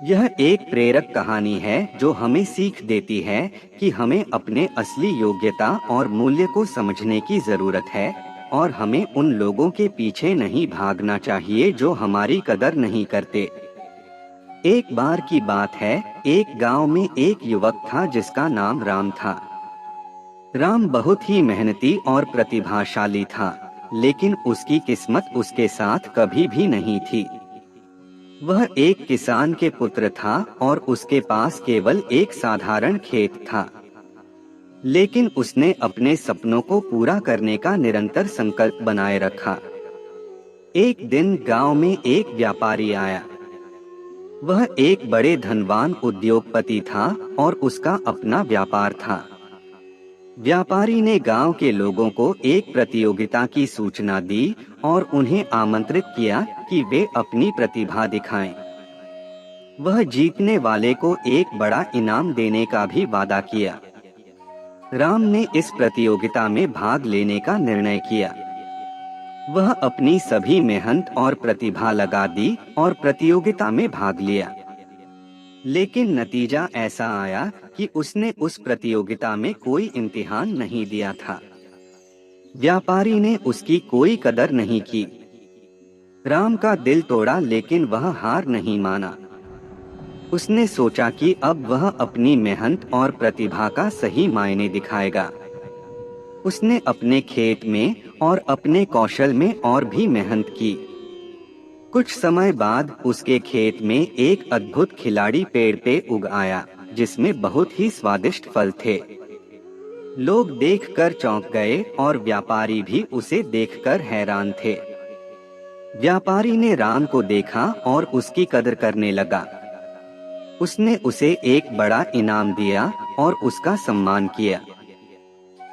यह एक प्रेरक कहानी है जो हमें सीख देती है कि हमें अपने असली योग्यता और मूल्य को समझने की जरूरत है, और हमें उन लोगों के पीछे नहीं भागना चाहिए जो हमारी कदर नहीं करते। एक बार की बात है, एक गांव में एक युवक था जिसका नाम राम था। राम बहुत ही मेहनती और प्रतिभाशाली था, लेकिन उसकी किस्मत उसके साथ कभी भी नहीं थी। वह एक किसान के पुत्र था और उसके पास केवल एक साधारण खेत था। लेकिन उसने अपने सपनों को पूरा करने का निरंतर संकल्प बनाए रखा। एक दिन गांव में एक व्यापारी आया। वह एक बड़े धनवान उद्योगपति था और उसका अपना व्यापार था। व्यापारी ने गांव के लोगों को एक प्रतियोगिता की सूचना दी और उन्हें आमंत्रित किया कि वे अपनी प्रतिभा दिखाएं। वह जीतने वाले को एक बड़ा इनाम देने का भी वादा किया। राम ने इस प्रतियोगिता में भाग लेने का निर्णय किया। वह अपनी सभी मेहनत और प्रतिभा लगा दी और प्रतियोगिता में भाग लिया। लेकिन नतीजा ऐसा आया कि उसने उस प्रतियोगिता में कोई इम्तिहान नहीं दिया था। व्यापारी ने उसकी कोई कदर नहीं की। राम का दिल तोड़ा, लेकिन वह हार नहीं माना। उसने सोचा कि अब वह अपनी मेहनत और प्रतिभा का सही मायने दिखाएगा। उसने अपने खेत में और अपने कौशल में और भी मेहनत की। कुछ समय बाद उसके खेत में एक अद्भुत खिलाड़ी पेड़ पे उग आया, जिसमें बहुत ही स्वादिष्ट फल थे। लोग देखकर चौंक गए और व्यापारी भी उसे देखकर हैरान थे। व्यापारी ने राम को देखा और उसकी कदर करने लगा। उसने उसे एक बड़ा इनाम दिया और उसका सम्मान किया।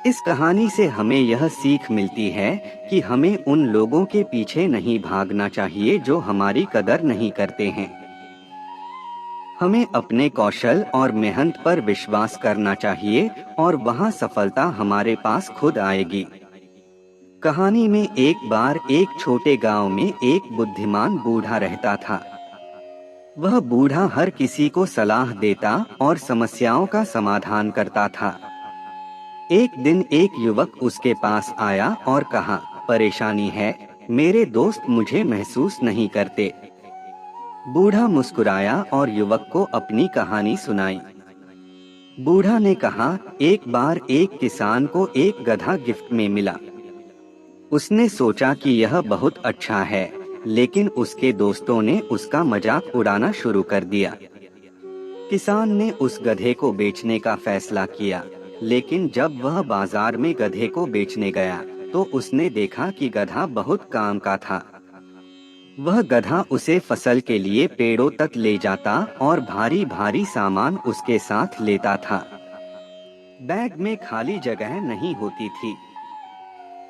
इस कहानी से हमें यह सीख मिलती है कि हमें उन लोगों के पीछे नहीं भागना चाहिए जो हमारी कदर नहीं करते हैं। हमें अपने कौशल और मेहनत पर विश्वास करना चाहिए और वहां सफलता हमारे पास खुद आएगी। कहानी में एक बार एक छोटे गांव में एक बुद्धिमान बूढ़ा रहता था। वह बूढ़ा हर किसी को सलाह देता और समस्याओं का समाधान करता था। एक दिन एक युवक उसके पास आया और कहा, परेशानी है, मेरे दोस्त मुझे महसूस नहीं करते। बूढ़ा मुस्कुराया और युवक को अपनी कहानी सुनाई। बूढ़ा ने कहा, एक बार एक किसान को एक गधा गिफ्ट में मिला। उसने सोचा कि यह बहुत अच्छा है, लेकिन उसके दोस्तों ने उसका मजाक उड़ाना शुरू कर दिया। किसान ने उस गधे को बेचने का फैसला किया, लेकिन जब वह बाजार में गधे को बेचने गया, तो उसने देखा कि गधा बहुत काम का था। वह गधा उसे फसल के लिए पेड़ों तक ले जाता और भारी भारी सामान उसके साथ लेता था। बैग में खाली जगह नहीं होती थी।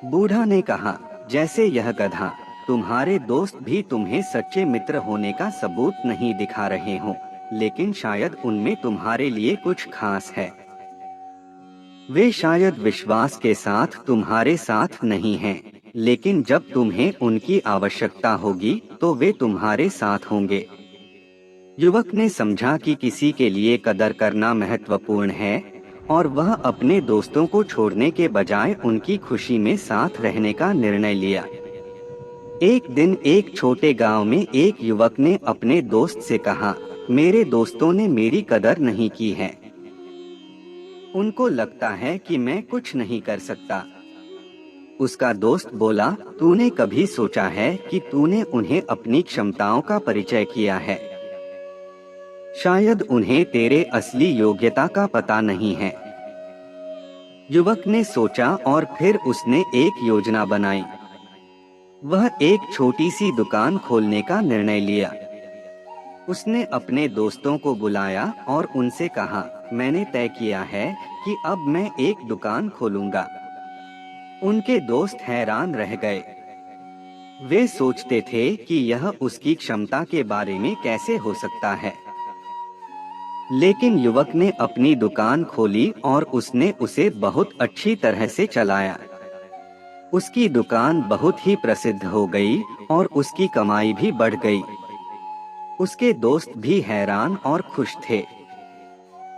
बूढ़ा ने कहा, जैसे यह गधा, तुम्हारे दोस्त भी तुम्हें सच्चे मित्र होने का सबूत नहीं दिखा रहे हों, लेकिन शायद उनमें तुम्हारे लिए कुछ खास है। वे शायद विश्वास के साथ तुम्हारे साथ नहीं हैं, लेकिन जब तुम्हें उनकी आवश्यकता होगी तो वे तुम्हारे साथ होंगे। युवक ने समझा कि किसी के लिए कदर करना महत्वपूर्ण है और वह अपने दोस्तों को छोड़ने के बजाय उनकी खुशी में साथ रहने का निर्णय लिया। एक दिन एक छोटे गांव में एक युवक ने अपने दोस्त से कहा, मेरे दोस्तों ने मेरी कदर नहीं की है। उनको लगता है कि मैं कुछ नहीं कर सकता। उसका दोस्त बोला, तूने कभी सोचा है कि तूने उन्हें अपनी क्षमताओं का परिचय किया है? शायद उन्हें तेरे असली योग्यता का पता नहीं है। युवक ने सोचा और फिर उसने एक योजना बनाई। वह एक छोटी सी दुकान खोलने का निर्णय लिया। उसने अपने दोस्तों को बुलाया और उनसे कहा, मैंने तय किया है कि अब मैं एक दुकान खोलूंगा। उनके दोस्त हैरान रह गए। वे सोचते थे कि यह उसकी क्षमता के बारे में कैसे हो सकता है। लेकिन युवक ने अपनी दुकान खोली और उसने उसे बहुत अच्छी तरह से चलाया। उसकी दुकान बहुत ही प्रसिद्ध हो गई और उसकी कमाई भी बढ़ गई। उसके दोस्त भी हैरान और खुश थे।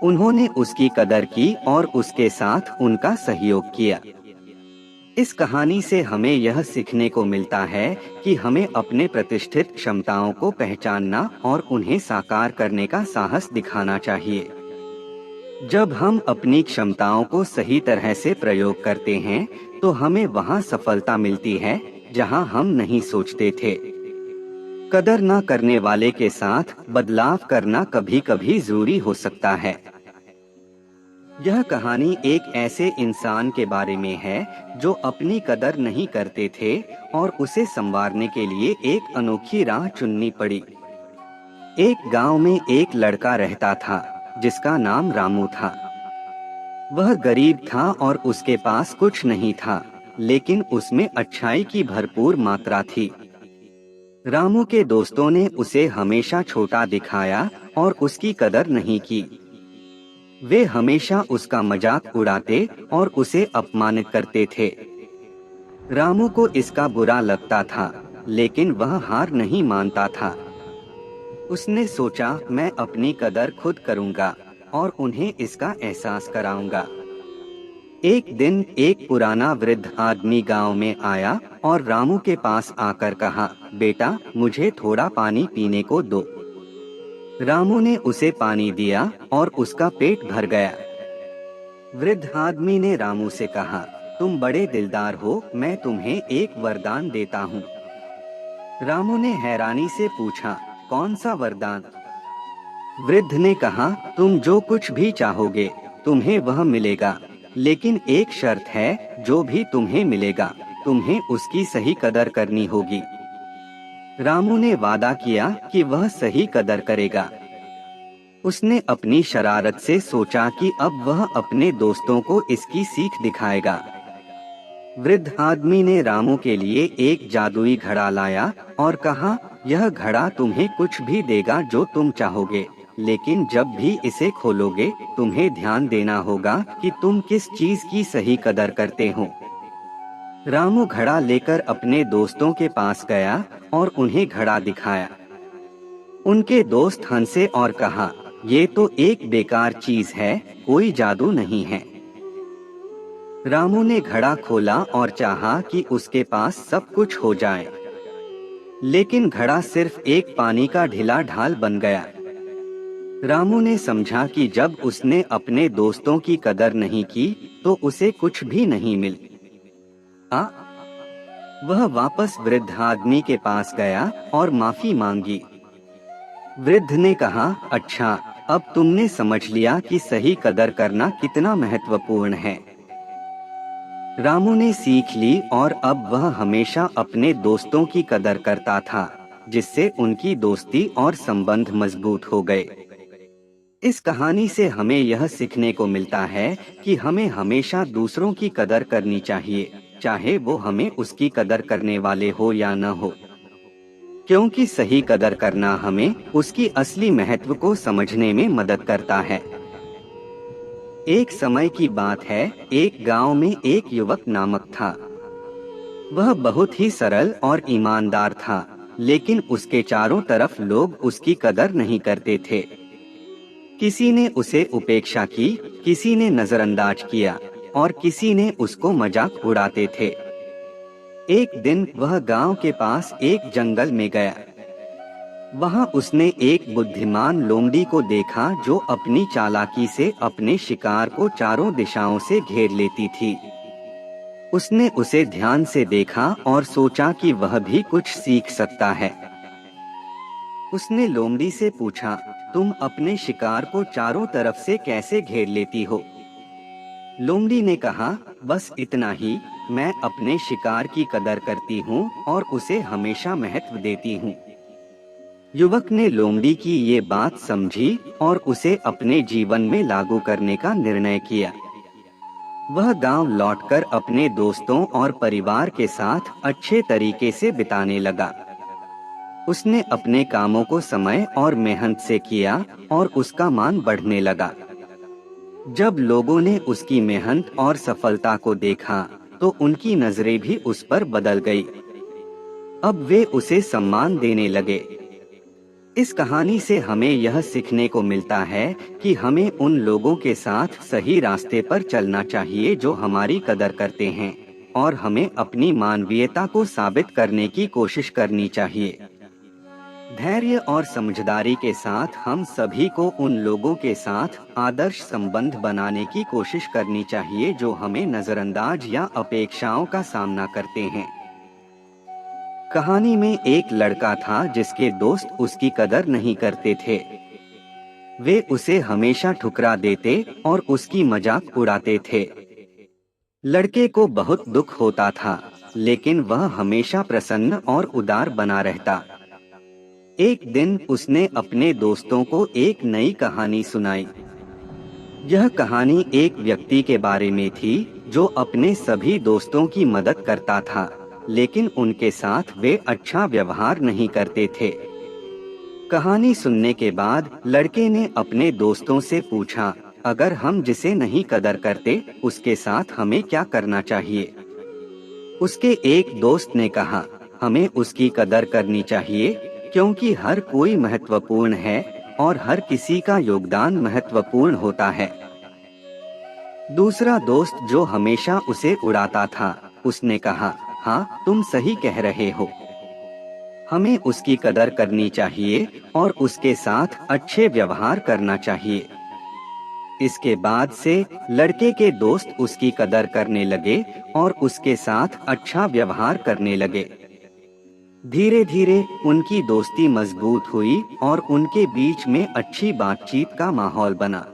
उन्होंने उसकी कदर की और उसके साथ उनका सहयोग किया। इस कहानी से हमें यह सीखने को मिलता है कि हमें अपने प्रतिष्ठित क्षमताओं को पहचानना और उन्हें साकार करने का साहस दिखाना चाहिए। जब हम अपनी क्षमताओं को सही तरह से प्रयोग करते हैं, तो हमें वहां सफलता मिलती है जहां हम नहीं सोचते थे। कदर न करने वाले के साथ बदलाव करना कभी-कभी जरूरी हो सकता है। यह कहानी एक ऐसे इंसान के बारे में है जो अपनी कदर नहीं करते थे और उसे संवारने के लिए एक अनोखी राह चुननी पड़ी। एक गांव में एक लड़का रहता था जिसका नाम रामू था। वह गरीब था और उसके पास कुछ नहीं था, लेकिन उसमें अच्छाई की भरपूर मात्रा थी। रामू के दोस्तों ने उसे हमेशा छोटा दिखाया और उसकी कदर नहीं की। वे हमेशा उसका मजाक उड़ाते और उसे अपमानित करते थे। रामू को इसका बुरा लगता था, लेकिन वह हार नहीं मानता था। उसने सोचा, मैं अपनी कदर खुद करूंगा और उन्हें इसका एहसास कराऊंगा। एक दिन एक पुराना वृद्ध आदमी गांव में आया और रामू के पास आकर कहा, बेटा, मुझे थोड़ा पानी पीने को दो। रामू ने उसे पानी दिया और उसका पेट भर गया। वृद्ध आदमी ने रामू से कहा, तुम बड़े दिलदार हो, मैं तुम्हें एक वरदान देता हूँ। रामू ने हैरानी से पूछा, कौन सा वरदान? वृद्ध ने कहा, तुम जो कुछ भी चाहोगे तुम्हें वह मिलेगा, लेकिन एक शर्त है, जो भी तुम्हें मिलेगा तुम्हें उसकी सही कदर करनी होगी। रामू ने वादा किया कि वह सही कदर करेगा। उसने अपनी शरारत से सोचा कि अब वह अपने दोस्तों को इसकी सीख दिखाएगा। वृद्ध आदमी ने रामू के लिए एक जादुई घड़ा लाया और कहा, यह घड़ा तुम्हें कुछ भी देगा जो तुम चाहोगे, लेकिन जब भी इसे खोलोगे तुम्हें ध्यान देना होगा कि तुम किस चीज की सही कदर करते हो। रामू घड़ा लेकर अपने दोस्तों के पास गया और उन्हें घड़ा दिखाया। उनके दोस्त हंसे और कहा, ये तो एक बेकार चीज है, कोई जादू नहीं है। रामू ने घड़ा खोला और चाहा कि उसके पास सब कुछ हो जाए, लेकिन घड़ा सिर्फ एक पानी का ढिला ढाल बन गया। रामू ने समझा कि जब उसने अपने दोस्तों की कदर नहीं की तो उसे कुछ भी नहीं मिला। वह वापस वृद्ध आदमी के पास गया और माफी मांगी। वृद्ध ने कहा, अच्छा, अब तुमने समझ लिया कि सही कदर करना कितना महत्वपूर्ण है। रामू ने सीख ली और अब वह हमेशा अपने दोस्तों की कदर करता था, जिससे उनकी दोस्ती और संबंध मजबूत हो गए। इस कहानी से हमें यह सीखने को मिलता है कि हमें हमेशा दूसरों की कदर करनी चाहिए, चाहे वो हमें उसकी कदर करने वाले हो या न हो, क्योंकि सही कदर करना हमें उसकी असली महत्व को समझने में मदद करता है। एक समय की बात है, एक गांव में एक युवक नामक था। वह बहुत ही सरल और ईमानदार था, लेकिन उसके चारों तरफ लोग उसकी कदर नहीं करते थे। किसी ने उसे उपेक्षा की, किसी ने नजरअंदाज किया और किसी ने उसको मजाक उड़ाते थे। एक दिन वह गांव के पास एक जंगल में गया। वहां उसने एक बुद्धिमान लोमड़ी को देखा जो अपनी चालाकी से अपने शिकार को चारों दिशाओं से घेर लेती थी। उसने उसे ध्यान से देखा और सोचा कि वह भी कुछ सीख सकता है। उसने लोमड़ी से पूछा, तुम अपने शिकार को चारों तरफ से कैसे घेर लेती हो? लोमड़ी ने कहा, बस इतना ही, मैं अपने शिकार की कदर करती हूँ और उसे हमेशा महत्व देती हूँ। युवक ने लोमड़ी की ये बात समझी और उसे अपने जीवन में लागू करने का निर्णय किया। वह गांव लौटकर अपने दोस्तों और परिवार के साथ अच्छे तरीके से बिताने लगा। उसने अपने कामों को समय और मेहनत से किया और उसका मान बढ़ने लगा। जब लोगों ने उसकी मेहनत और सफलता को देखा, तो उनकी नजरें भी उस पर बदल गई। अब वे उसे सम्मान देने लगे। इस कहानी से हमें यह सीखने को मिलता है कि हमें उन लोगों के साथ सही रास्ते पर चलना चाहिए जो हमारी कदर करते हैं, और हमें अपनी मानवीयता को साबित करने की कोशिश करनी चाहिए। धैर्य और समझदारी के साथ हम सभी को उन लोगों के साथ आदर्श संबंध बनाने की कोशिश करनी चाहिए जो हमें नजरअंदाज या अपेक्षाओं का सामना करते हैं। कहानी में एक लड़का था जिसके दोस्त उसकी कदर नहीं करते थे। वे उसे हमेशा ठुकरा देते और उसकी मजाक उड़ाते थे। लड़के को बहुत दुख होता था, लेकिन वह हमेशा प्रसन्न और उदार बना रहता। एक दिन उसने अपने दोस्तों को एक नई कहानी सुनाई। यह कहानी एक व्यक्ति के बारे में थी जो अपने सभी दोस्तों की मदद करता था, लेकिन उनके साथ वे अच्छा व्यवहार नहीं करते थे। कहानी सुनने के बाद लड़के ने अपने दोस्तों से पूछा, अगर हम जिसे नहीं कदर करते उसके साथ हमें क्या करना चाहिए? उसके एक दोस्त ने कहा, हमें उसकी कदर करनी चाहिए, क्योंकि हर कोई महत्वपूर्ण है और हर किसी का योगदान महत्वपूर्ण होता है। दूसरा दोस्त जो हमेशा उसे उड़ाता था, उसने कहा, हाँ, तुम सही कह रहे हो, हमें उसकी कदर करनी चाहिए और उसके साथ अच्छे व्यवहार करना चाहिए। इसके बाद से लड़के के दोस्त उसकी कदर करने लगे और उसके साथ अच्छा व्यवहार करने लगे। धीरे धीरे उनकी दोस्ती मजबूत हुई और उनके बीच में अच्छी बातचीत का माहौल बना।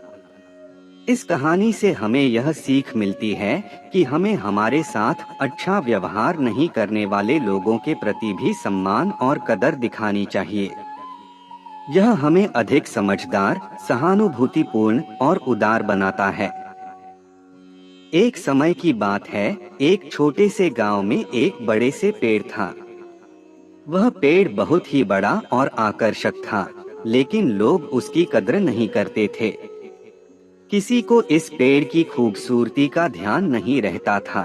इस कहानी से हमें यह सीख मिलती है कि हमें हमारे साथ अच्छा व्यवहार नहीं करने वाले लोगों के प्रति भी सम्मान और कदर दिखानी चाहिए। यह हमें अधिक समझदार, सहानुभूतिपूर्ण और उदार बनाता है। एक समय की बात है, एक छोटे से गांव में एक बड़े से पेड़ था। वह पेड़ बहुत ही बड़ा और आकर्षक था, लेकिन लोग उसकी कद्र नहीं करते थे। किसी को इस पेड़ की खूबसूरती का ध्यान नहीं रहता था।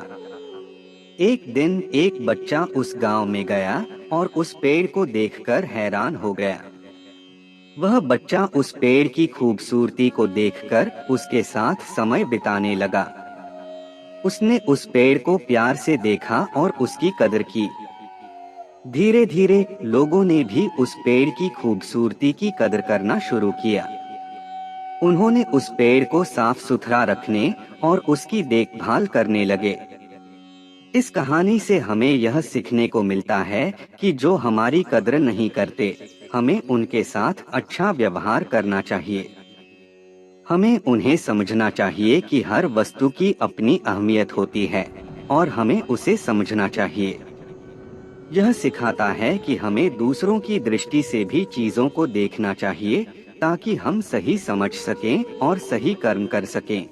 एक दिन एक बच्चा उस गांव में गया और उस पेड़ को देखकर हैरान हो गया। वह बच्चा उस पेड़ की खूबसूरती को देखकर उसके साथ समय बिताने लगा। उसने उस पेड़ को प्यार से देखा और उसकी कदर की। धीरे धीरे लोगों ने भी उस पेड़ की खूबसूरती की कदर करना शुरू किया। उन्होंने उस पेड़ को साफ सुथरा रखने और उसकी देखभाल करने लगे। इस कहानी से हमें यह सीखने को मिलता है कि जो हमारी कद्र नहीं करते, हमें उनके साथ अच्छा व्यवहार करना चाहिए। हमें उन्हें समझना चाहिए कि हर वस्तु की अपनी अहमियत होती है और हमें उसे समझना चाहिए। यह सिखाता है कि हमें दूसरों की दृष्टि से भी चीजों को देखना चाहिए, ताकि हम सही समझ सकें और सही कर्म कर सकें।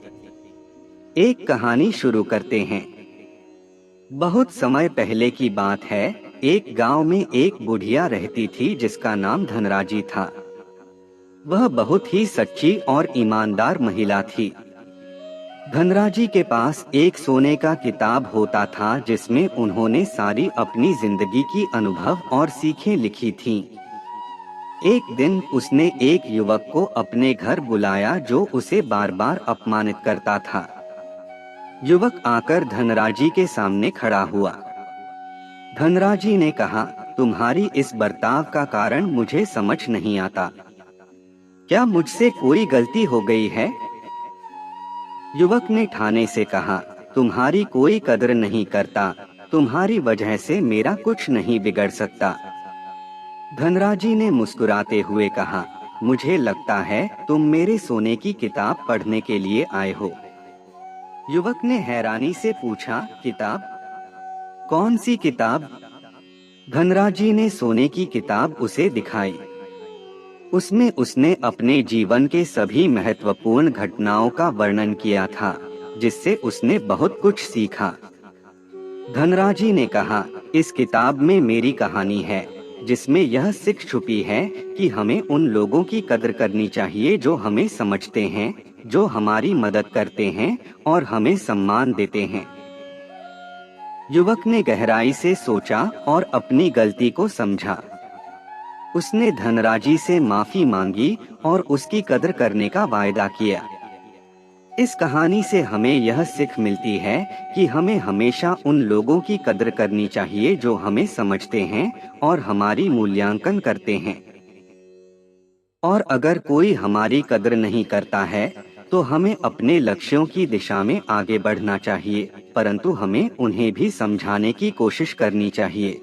एक कहानी शुरू करते हैं। बहुत समय पहले की बात है, एक गांव में एक बुढ़िया रहती थी जिसका नाम धनराजी था। वह बहुत ही सच्ची और ईमानदार महिला थी। धनराजी के पास एक सोने का किताब होता था जिसमें उन्होंने सारी अपनी जिंदगी की अनुभव और सीखें लिखी थीं। एक दिन उसने एक युवक को अपने घर बुलाया जो उसे बार बार अपमानित करता था। युवक आकर धनराजी के सामने खड़ा हुआ। धनराजी ने कहा, तुम्हारी इस बर्ताव का कारण मुझे समझ नहीं आता। क्या मुझसे कोई गलती हो गई है? युवक ने ठाने से कहा, तुम्हारी कोई कदर नहीं करता, तुम्हारी वजह से मेरा कुछ नहीं बिगड़ सकता। धनराजी ने मुस्कुराते हुए कहा, मुझे लगता है तुम मेरे सोने की किताब पढ़ने के लिए आए हो। युवक ने हैरानी से पूछा, किताब? कौन सी किताब? धनराजी ने सोने की किताब उसे दिखाई। उसमें उसने अपने जीवन के सभी महत्वपूर्ण घटनाओं का वर्णन किया था, जिससे उसने बहुत कुछ सीखा। धनराजी ने कहा, इस किताब में मेरी कहानी है, जिसमें यह सीख छुपी है कि हमें उन लोगों की कदर करनी चाहिए जो हमें समझते हैं, जो हमारी मदद करते हैं और हमें सम्मान देते हैं। युवक ने गहराई से सोचा और अपनी गलती को समझा। उसने धनराजी से माफी मांगी और उसकी कदर करने का वायदा किया। इस कहानी से हमें यह सीख मिलती है कि हमें हमेशा उन लोगों की कदर करनी चाहिए जो हमें समझते हैं और हमारी मूल्यांकन करते हैं। और अगर कोई हमारी कदर नहीं करता है, तो हमें अपने लक्ष्यों की दिशा में आगे बढ़ना चाहिए, परंतु हमें उन्हें भी समझाने की कोशिश करनी चाहिए।